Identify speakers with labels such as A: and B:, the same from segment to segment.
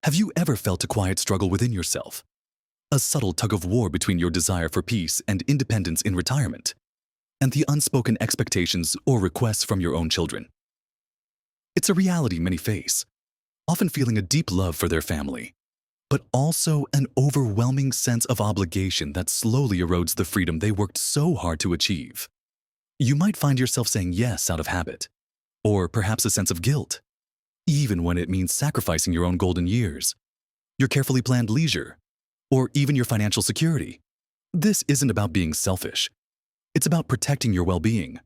A: Have you ever felt a quiet struggle within yourself? A subtle tug of war between your desire for peace and independence in retirement, and the unspoken expectations or requests from your own children? It's a reality many face, often feeling a deep love for their family, but also an overwhelming sense of obligation that slowly erodes the freedom they worked so hard to achieve. You might find yourself saying yes out of habit, or perhaps a sense of guilt, even when it means sacrificing your own golden years, your carefully planned leisure, or even your financial security. This isn't about being selfish. It's about protecting your well-being,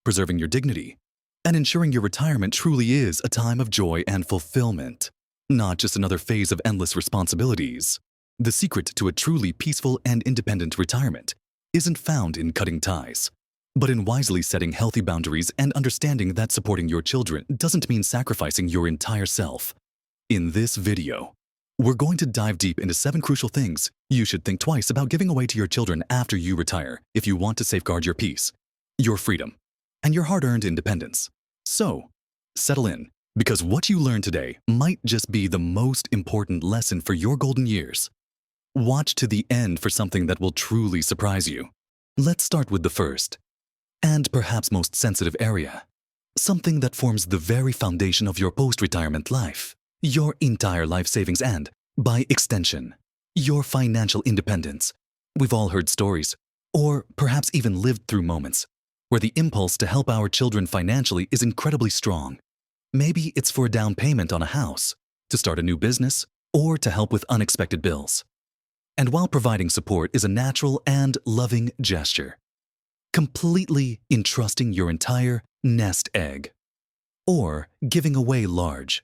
A: preserving your dignity, and ensuring your retirement truly is a time of joy and fulfillment, not just another phase of endless responsibilities. The secret to a truly peaceful and independent retirement isn't found in cutting ties, but in wisely setting healthy boundaries and understanding that supporting your children doesn't mean sacrificing your entire self. In this video, we're going to dive deep into 7 crucial things you should think twice about giving away to your children after you retire if you want to safeguard your peace, your freedom, and your hard-earned independence. So, settle in, because what you learn today might just be the most important lesson for your golden years. Watch to the end for something that will truly surprise you. Let's start with the first, and perhaps most sensitive area, something that forms the very foundation of your post-retirement life, your entire life savings and, by extension, your financial independence. We've all heard stories, or perhaps even lived through moments, where the impulse to help our children financially is incredibly strong. Maybe it's for a down payment on a house, to start a new business, or to help with unexpected bills. And while providing support is a natural and loving gesture, completely entrusting your entire nest egg, or giving away large,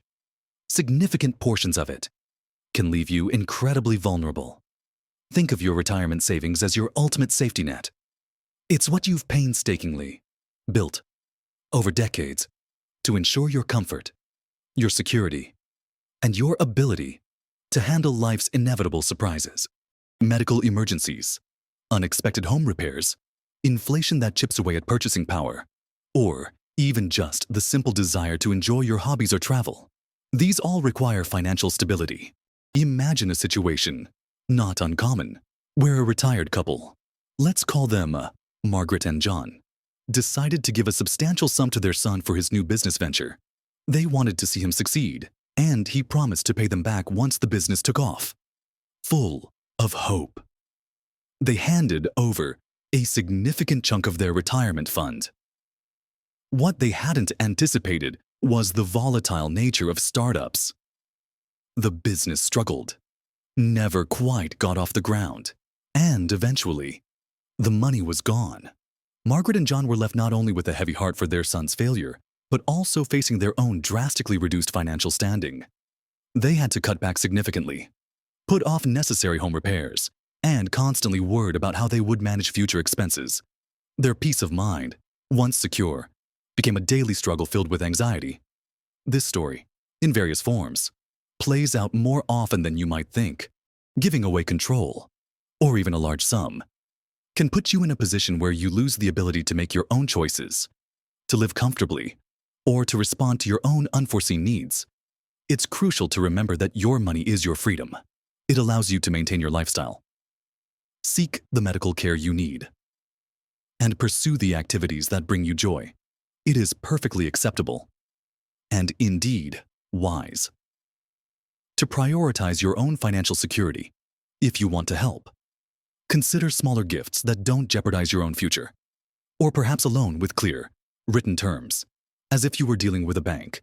A: significant portions of it, can leave you incredibly vulnerable. Think of your retirement savings as your ultimate safety net. It's what you've painstakingly built over decades to ensure your comfort, your security, and your ability to handle life's inevitable surprises, medical emergencies, unexpected home repairs, inflation that chips away at purchasing power, or even just the simple desire to enjoy your hobbies or travel. These all require financial stability. Imagine a situation, not uncommon, where a retired couple, let's call them Margaret and John, decided to give a substantial sum to their son for his new business venture. They wanted to see him succeed, and he promised to pay them back once the business took off. Full of hope, they handed over a significant chunk of their retirement fund. What they hadn't anticipated was the volatile nature of startups. The business struggled, never quite got off the ground, and eventually, the money was gone. Margaret and John were left not only with a heavy heart for their son's failure, but also facing their own drastically reduced financial standing. They had to cut back significantly, put off necessary home repairs, and constantly worried about how they would manage future expenses. Their peace of mind, once secure, became a daily struggle filled with anxiety. This story, in various forms, plays out more often than you might think. Giving away control, or even a large sum, can put you in a position where you lose the ability to make your own choices, to live comfortably, or to respond to your own unforeseen needs. It's crucial to remember that your money is your freedom. It allows you to maintain your lifestyle, seek the medical care you need, and pursue the activities that bring you joy. It is perfectly acceptable, and indeed wise, to prioritize your own financial security if you want to help. Consider smaller gifts that don't jeopardize your own future, or perhaps a loan with clear, written terms, as if you were dealing with a bank.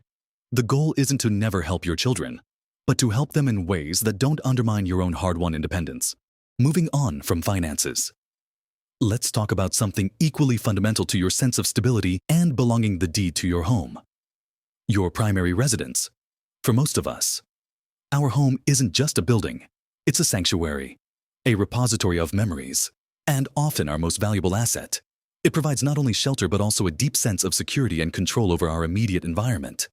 A: The goal isn't to never help your children, but to help them in ways that don't undermine your own hard-won independence. Moving on from finances, let's talk about something equally fundamental to your sense of stability and belonging: the deed to your home, your primary residence. For most of us, our home isn't just a building, it's a sanctuary, a repository of memories, and often our most valuable asset. It provides not only shelter but also a deep sense of security and control over our immediate environment.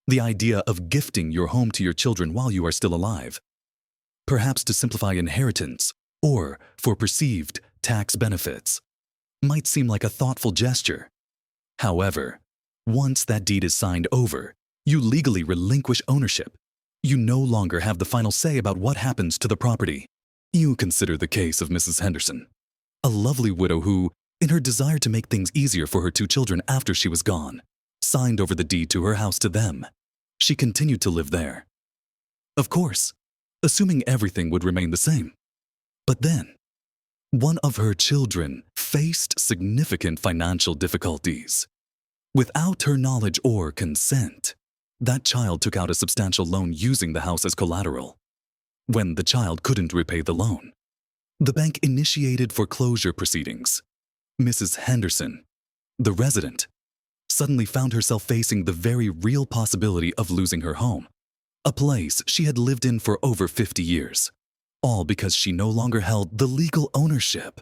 A: The idea of gifting your home to your children while you are still alive, perhaps to simplify inheritance or for perceived tax benefits, might seem like a thoughtful gesture. However, once that deed is signed over, you legally relinquish ownership. You no longer have the final say about what happens to the property. You consider the case of Mrs. Henderson, a lovely widow who, in her desire to make things easier for her two children after she was gone, signed over the deed to her house to them. She continued to live there. Of course, assuming everything would remain the same. But then, one of her children faced significant financial difficulties. Without her knowledge or consent, that child took out a substantial loan using the house as collateral. When the child couldn't repay the loan, the bank initiated foreclosure proceedings. Mrs. Henderson, the resident, suddenly found herself facing the very real possibility of losing her home, a place she had lived in for over 50 years, all because she no longer held the legal ownership.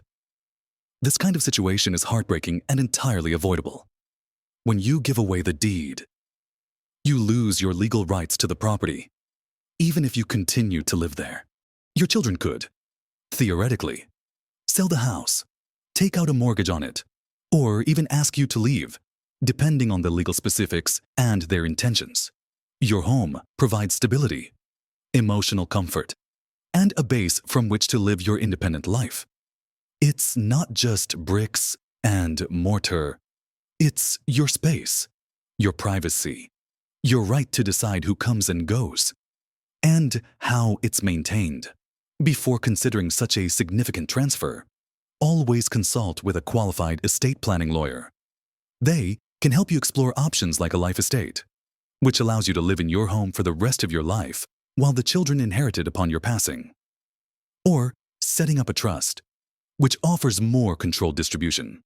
A: This kind of situation is heartbreaking and entirely avoidable. When you give away the deed, you lose your legal rights to the property, even if you continue to live there. Your children could, theoretically, sell the house, take out a mortgage on it, or even ask you to leave, depending on the legal specifics and their intentions. Your home provides stability, emotional comfort, and a base from which to live your independent life. It's not just bricks and mortar. It's your space, your privacy, your right to decide who comes and goes, and how it's maintained. Before considering such a significant transfer, always consult with a qualified estate planning lawyer. They can help you explore options like a life estate, which allows you to live in your home for the rest of your life while the children inherit it upon your passing. Or setting up a trust, which offers more controlled distribution.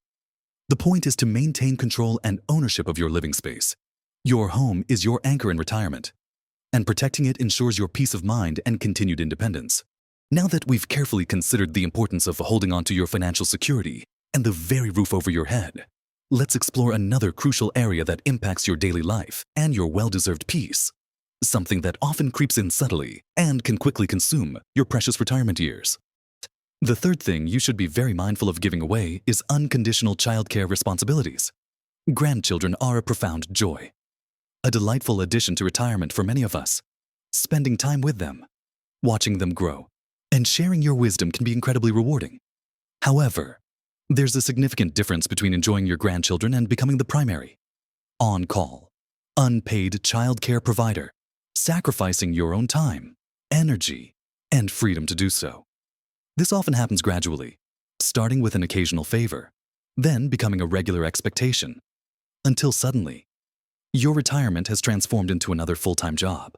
A: The point is to maintain control and ownership of your living space. Your home is your anchor in retirement, and protecting it ensures your peace of mind and continued independence. Now that we've carefully considered the importance of holding on to your financial security and the very roof over your head, let's explore another crucial area that impacts your daily life and your well-deserved peace, something that often creeps in subtly and can quickly consume your precious retirement years. The third thing you should be very mindful of giving away is unconditional childcare responsibilities. Grandchildren are a profound joy, a delightful addition to retirement for many of us. Spending time with them, watching them grow, and sharing your wisdom can be incredibly rewarding. However, there's a significant difference between enjoying your grandchildren and becoming the primary, on-call, unpaid childcare provider, sacrificing your own time, energy, and freedom to do so. This often happens gradually, starting with an occasional favor, then becoming a regular expectation, until suddenly, your retirement has transformed into another full-time job.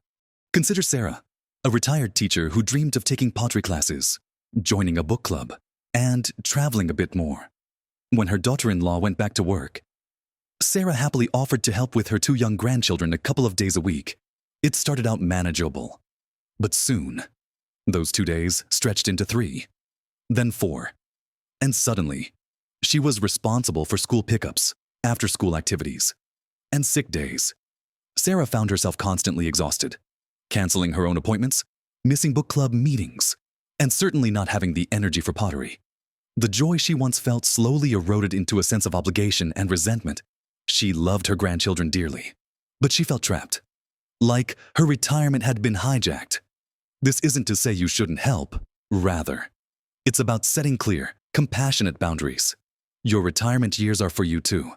A: Consider Sarah, a retired teacher who dreamed of taking pottery classes, joining a book club, and traveling a bit more. When her daughter-in-law went back to work, Sarah happily offered to help with her two young grandchildren a couple of days a week. It started out manageable, but soon, those 2 days stretched into 3, then 4, and suddenly, she was responsible for school pickups, after-school activities, and sick days. Sarah found herself constantly exhausted, canceling her own appointments, missing book club meetings, and certainly not having the energy for pottery. The joy she once felt slowly eroded into a sense of obligation and resentment. She loved her grandchildren dearly, but she felt trapped, like her retirement had been hijacked. This isn't to say you shouldn't help, rather, it's about setting clear, compassionate boundaries. Your retirement years are for you too.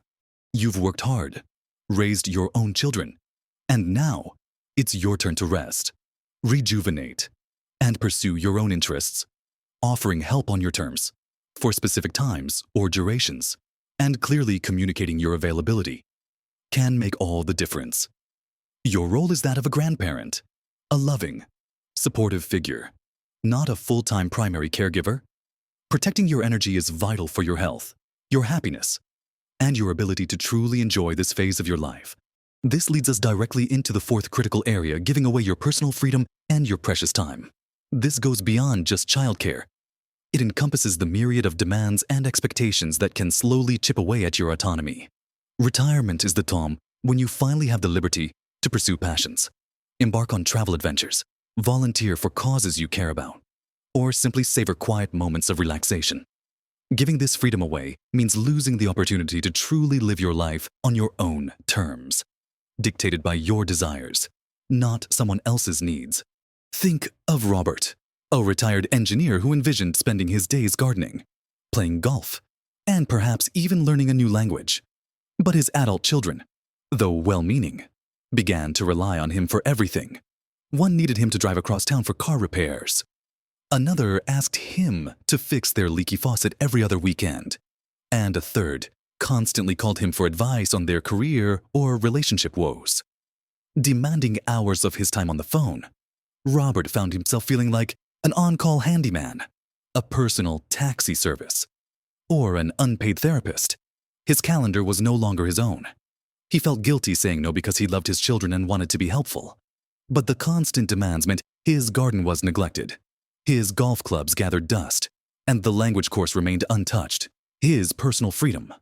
A: You've worked hard, raised your own children, and now it's your turn to rest, rejuvenate, and pursue your own interests, offering help on your terms, for specific times or durations, and clearly communicating your availability can make all the difference. Your role is that of a grandparent, a loving, supportive figure, not a full-time primary caregiver. Protecting your energy is vital for your health, your happiness, and your ability to truly enjoy this phase of your life. This leads us directly into the fourth critical area, giving away your personal freedom and your precious time. This goes beyond just childcare. It encompasses the myriad of demands and expectations that can slowly chip away at your autonomy. Retirement is the time when you finally have the liberty to pursue passions, embark on travel adventures, volunteer for causes you care about, or simply savor quiet moments of relaxation. Giving this freedom away means losing the opportunity to truly live your life on your own terms, dictated by your desires, not someone else's needs. Think of Robert, a retired engineer who envisioned spending his days gardening, playing golf, and perhaps even learning a new language. But his adult children, though well-meaning, began to rely on him for everything. One needed him to drive across town for car repairs. Another asked him to fix their leaky faucet every other weekend. And a third constantly called him for advice on their career or relationship woes. Demanding hours of his time on the phone, Robert found himself feeling like an on-call handyman, a personal taxi service, or an unpaid therapist. His calendar was no longer his own. He felt guilty saying no because he loved his children and wanted to be helpful. But the constant demands meant his garden was neglected. His golf clubs gathered dust, and the language course remained untouched. His personal freedom,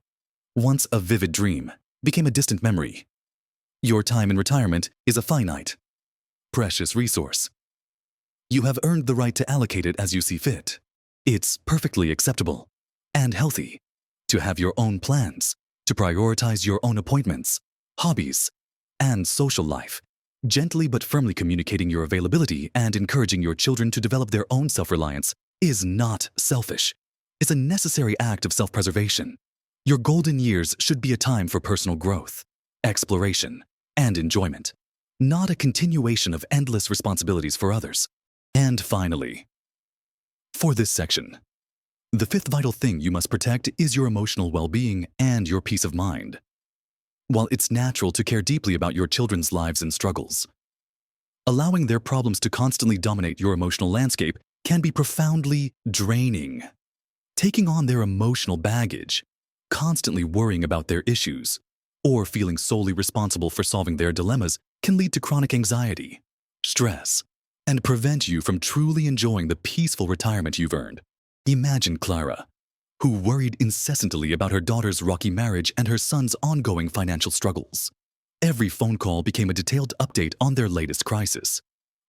A: once a vivid dream, became a distant memory. Your time in retirement is a finite, precious resource. You have earned the right to allocate it as you see fit. It's perfectly acceptable and healthy to have your own plans, to prioritize your own appointments, hobbies, and social life, gently but firmly communicating your availability and encouraging your children to develop their own self-reliance is not selfish. It's a necessary act of self-preservation. Your golden years should be a time for personal growth, exploration, and enjoyment, not a continuation of endless responsibilities for others. And finally, for this section, the fifth vital thing you must protect is your emotional well-being and your peace of mind. While it's natural to care deeply about your children's lives and struggles, allowing their problems to constantly dominate your emotional landscape can be profoundly draining. Taking on their emotional baggage, constantly worrying about their issues, or feeling solely responsible for solving their dilemmas can lead to chronic anxiety, stress, and prevent you from truly enjoying the peaceful retirement you've earned. Imagine Clara, who worried incessantly about her daughter's rocky marriage and her son's ongoing financial struggles. Every phone call became a detailed update on their latest crisis.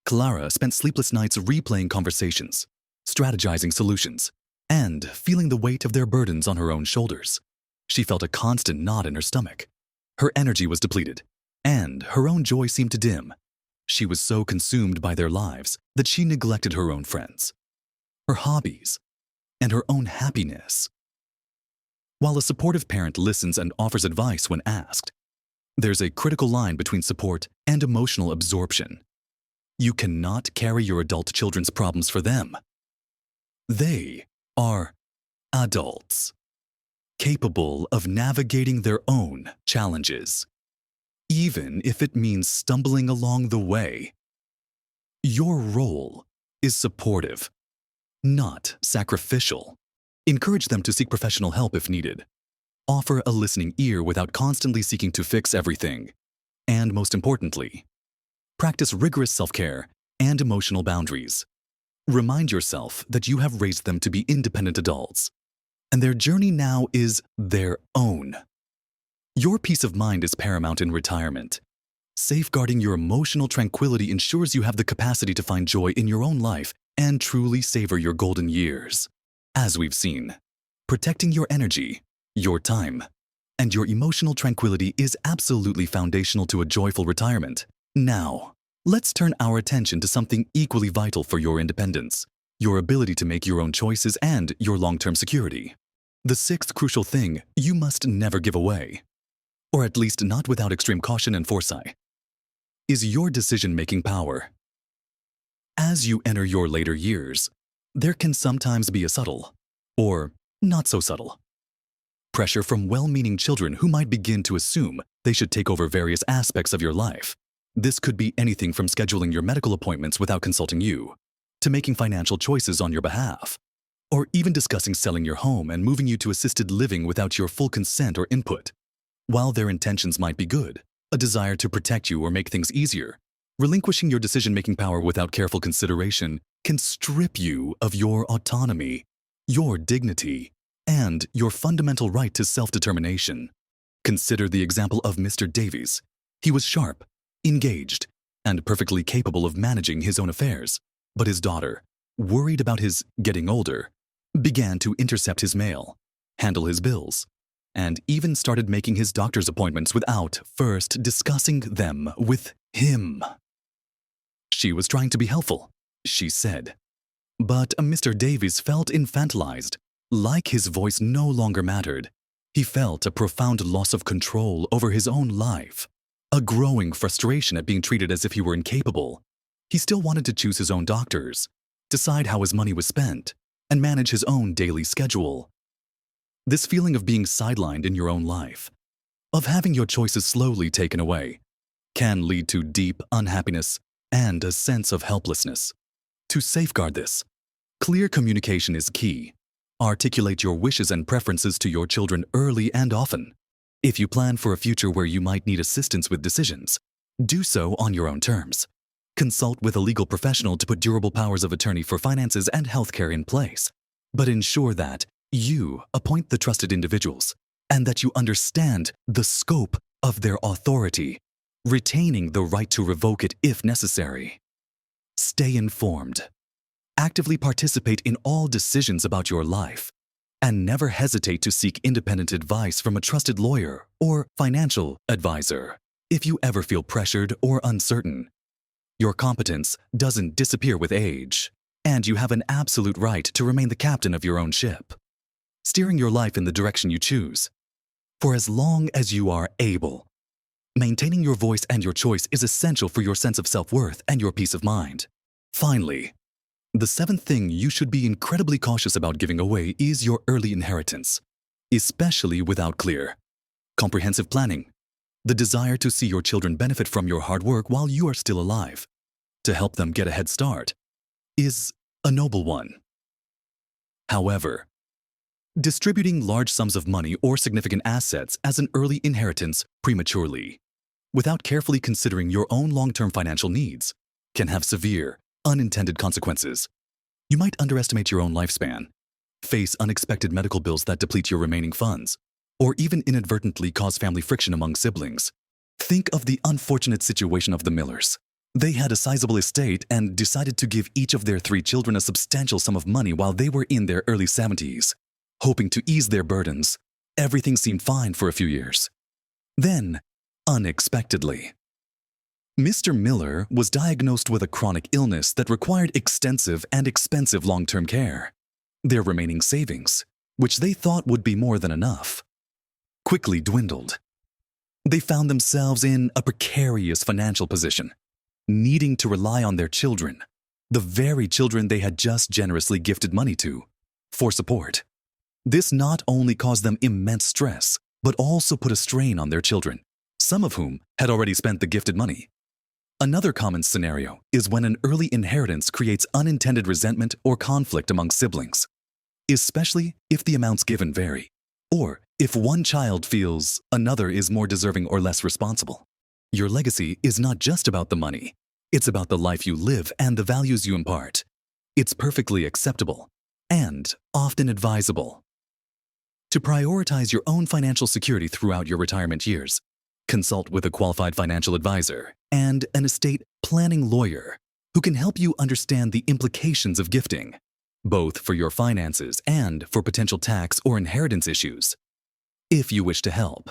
A: Clara spent sleepless nights replaying conversations, strategizing solutions, and feeling the weight of their burdens on her own shoulders. She felt a constant knot in her stomach. Her energy was depleted, and her own joy seemed to dim. She was so consumed by their lives that she neglected her own friends, her hobbies, and her own happiness. While a supportive parent listens and offers advice when asked, there's a critical line between support and emotional absorption. You cannot carry your adult children's problems for them. They are adults, capable of navigating their own challenges, even if it means stumbling along the way. Your role is supportive, not sacrificial. Encourage them to seek professional help if needed. Offer a listening ear without constantly seeking to fix everything. And most importantly, practice rigorous self-care and emotional boundaries. Remind yourself that you have raised them to be independent adults, and their journey now is their own. Your peace of mind is paramount in retirement. Safeguarding your emotional tranquility ensures you have the capacity to find joy in your own life and truly savor your golden years. As we've seen, protecting your energy, your time, and your emotional tranquility is absolutely foundational to a joyful retirement. Now, let's turn our attention to something equally vital for your independence, your ability to make your own choices and your long-term security. The sixth crucial thing you must never give away, or at least not without extreme caution and foresight, is your decision-making power. As you enter your later years, there can sometimes be a subtle, or not so subtle, pressure from well-meaning children who might begin to assume they should take over various aspects of your life. This could be anything from scheduling your medical appointments without consulting you, to making financial choices on your behalf, or even discussing selling your home and moving you to assisted living without your full consent or input. While their intentions might be good, a desire to protect you or make things easier, relinquishing your decision-making power without careful consideration can strip you of your autonomy, your dignity, and your fundamental right to self-determination. Consider the example of Mr. Davies. He was sharp, engaged, and perfectly capable of managing his own affairs, but his daughter, worried about his getting older, began to intercept his mail, handle his bills, and even started making his doctor's appointments without first discussing them with him. She was trying to be helpful, she said. But Mr. Davies felt infantilized, like his voice no longer mattered. He felt a profound loss of control over his own life, a growing frustration at being treated as if he were incapable. He still wanted to choose his own doctors, decide how his money was spent, and manage his own daily schedule. This feeling of being sidelined in your own life, of having your choices slowly taken away, can lead to deep unhappiness and a sense of helplessness. To safeguard this, clear communication is key. Articulate your wishes and preferences to your children early and often. If you plan for a future where you might need assistance with decisions, do so on your own terms. Consult with a legal professional to put durable powers of attorney for finances and healthcare in place, but ensure that you appoint the trusted individuals and that you understand the scope of their authority, retaining the right to revoke it if necessary. Stay informed. Actively participate in all decisions about your life, and never hesitate to seek independent advice from a trusted lawyer or financial advisor if you ever feel pressured or uncertain. Your competence doesn't disappear with age, and you have an absolute right to remain the captain of your own ship, steering your life in the direction you choose. For as long as you are able, maintaining your voice and your choice is essential for your sense of self-worth and your peace of mind. Finally, the seventh thing you should be incredibly cautious about giving away is your early inheritance, especially without clear, comprehensive planning. The desire to see your children benefit from your hard work while you are still alive, to help them get a head start, is a noble one. However, distributing large sums of money or significant assets as an early inheritance prematurely, without carefully considering your own long-term financial needs, can have severe, unintended consequences. You might underestimate your own lifespan, face unexpected medical bills that deplete your remaining funds, or even inadvertently cause family friction among siblings. Think of the unfortunate situation of the Millers. They had a sizable estate and decided to give each of their 3 children a substantial sum of money while they were in their early 70s. Hoping to ease their burdens, everything seemed fine for a few years. Then, unexpectedly, Mr. Miller was diagnosed with a chronic illness that required extensive and expensive long-term care. Their remaining savings, which they thought would be more than enough, quickly dwindled. They found themselves in a precarious financial position, needing to rely on their children, the very children they had just generously gifted money to, for support. This not only caused them immense stress, but also put a strain on their children, some of whom had already spent the gifted money. Another common scenario is when an early inheritance creates unintended resentment or conflict among siblings, especially if the amounts given vary, or if one child feels another is more deserving or less responsible. Your legacy is not just about the money. It's about the life you live and the values you impart. It's perfectly acceptable and often advisable to prioritize your own financial security throughout your retirement years. Consult with a qualified financial advisor and an estate planning lawyer who can help you understand the implications of gifting, both for your finances and for potential tax or inheritance issues. If you wish to help,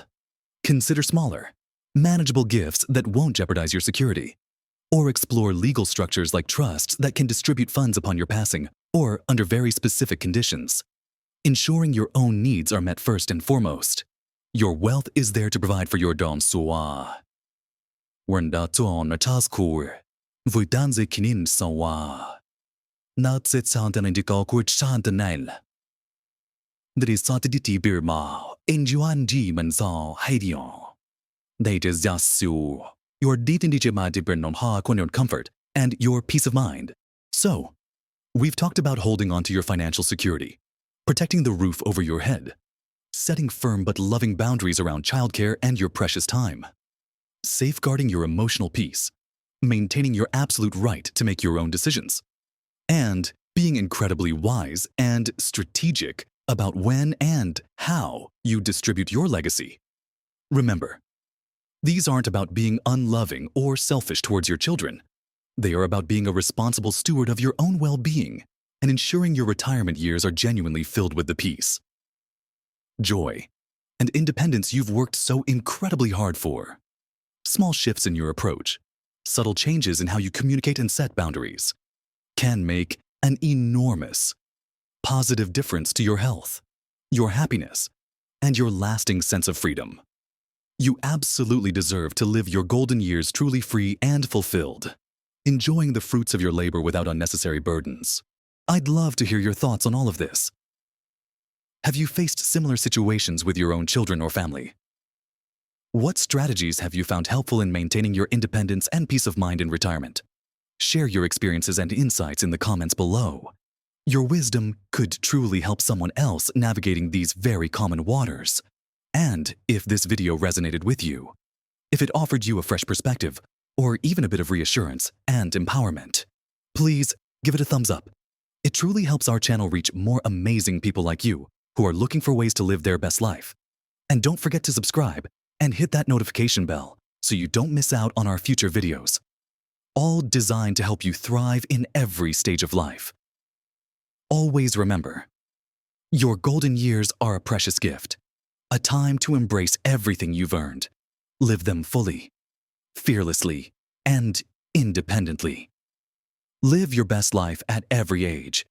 A: consider smaller, manageable gifts that won't jeopardize your security, or explore legal structures like trusts that can distribute funds upon your passing or under very specific conditions. Ensuring your own needs are met first and foremost. Your wealth is there to provide for your don soa. Wernda ton a taskur, vuitanze kinin sawa. Not sit sound and indical court chantanel. There is satidity birma, injuan ji manzal haidion. They is yasu. Your ditindijima dipern ha on your comfort and your peace of mind. So, we've talked about holding on to your financial security, protecting the roof over your head, setting firm but loving boundaries around childcare and your precious time, safeguarding your emotional peace, maintaining your absolute right to make your own decisions, and being incredibly wise and strategic about when and how you distribute your legacy. Remember, these aren't about being unloving or selfish towards your children. They are about being a responsible steward of your own well-being and ensuring your retirement years are genuinely filled with the peace, joy, and independence you've worked so incredibly hard for. Small shifts in your approach, Subtle changes in how you communicate and set boundaries can make an enormous positive difference to your health, your happiness, and your lasting sense of freedom. You absolutely deserve to live your golden years truly free and fulfilled, enjoying the fruits of your labor without unnecessary burdens. I'd love to hear your thoughts on all of this. Have you faced similar situations with your own children or family? What strategies have you found helpful in maintaining your independence and peace of mind in retirement? Share your experiences and insights in the comments below. Your wisdom could truly help someone else navigating these very common waters. And if this video resonated with you, if it offered you a fresh perspective, or even a bit of reassurance and empowerment, please give it a thumbs up. It truly helps our channel reach more amazing people like you who are looking for ways to live their best life. And don't forget to subscribe and hit that notification bell so you don't miss out on our future videos, all designed to help you thrive in every stage of life. Always remember, your golden years are a precious gift, a time to embrace everything you've earned. Live them fully, fearlessly, and independently. Live your best life at every age,